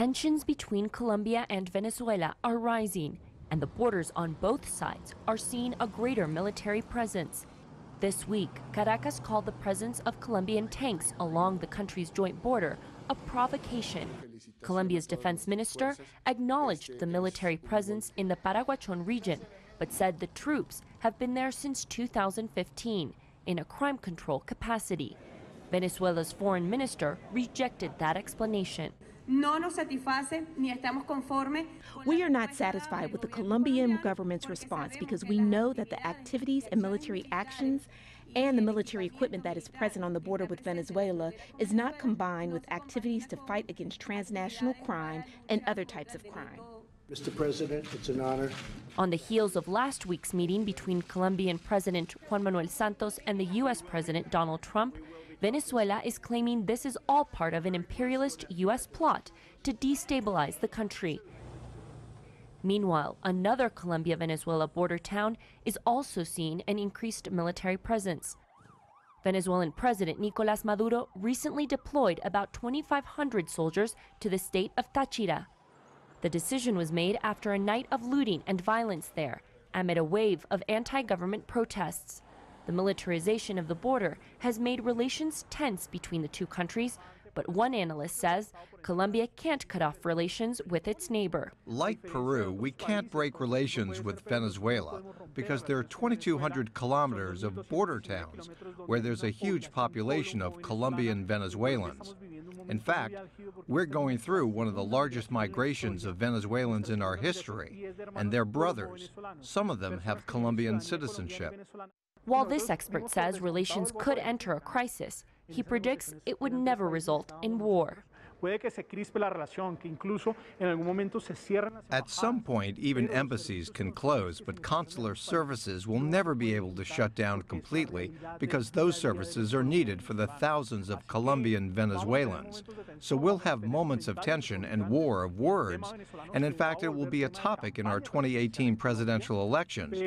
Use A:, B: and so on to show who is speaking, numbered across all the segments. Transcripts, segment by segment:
A: Tensions between Colombia and Venezuela are rising, and the borders on both sides are seeing a greater military presence. This week, Caracas called the presence of Colombian tanks along the country's joint border a provocation. Colombia's defense minister acknowledged the military presence in the Paraguachon region, but said the troops have been there since 2015 in a crime control capacity. Venezuela's foreign minister rejected that explanation.
B: We are
C: not satisfied with the Colombian government's response because we know that the activities and military actions and the military equipment that is present on the border with Venezuela is not combined with activities to fight against transnational crime and other types of crime.
D: Mr. President, it's an honor.
A: On the heels of last week's meeting between Colombian President Juan Manuel Santos and the U.S. President Donald Trump, Venezuela is claiming this is all part of an imperialist U.S. plot to destabilize the country. Meanwhile, another Colombia-Venezuela border town is also seeing an increased military presence. Venezuelan President Nicolás Maduro recently deployed about 2,500 soldiers to the state of Táchira. The decision was made after a night of looting and violence there, amid a wave of anti-government protests. The militarization of the border has made relations tense between the two countries, but one analyst says Colombia can't cut off relations with its neighbor.
E: Like Peru, we can't break relations with Venezuela because there are 2,200 kilometers of border towns where there's a huge population of Colombian Venezuelans. In fact, we're going through one of the largest migrations of Venezuelans in our history, and they're brothers. Some of them have Colombian citizenship.
A: While this expert says relations could enter a crisis, he predicts it would never result in war.
E: At some point, even embassies can close, but consular services will never be able to shut down completely because those services are needed for the thousands of Colombian Venezuelans. So we'll have moments of tension and war of words, and in fact it will be a topic in our 2018 presidential elections.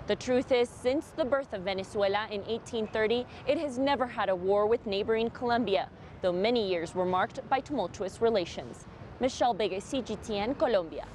A: The truth is, since the birth of Venezuela in 1830, it has never had a war with neighboring Colombia, though many years were marked by tumultuous relations. Michelle Begue, CGTN, Colombia.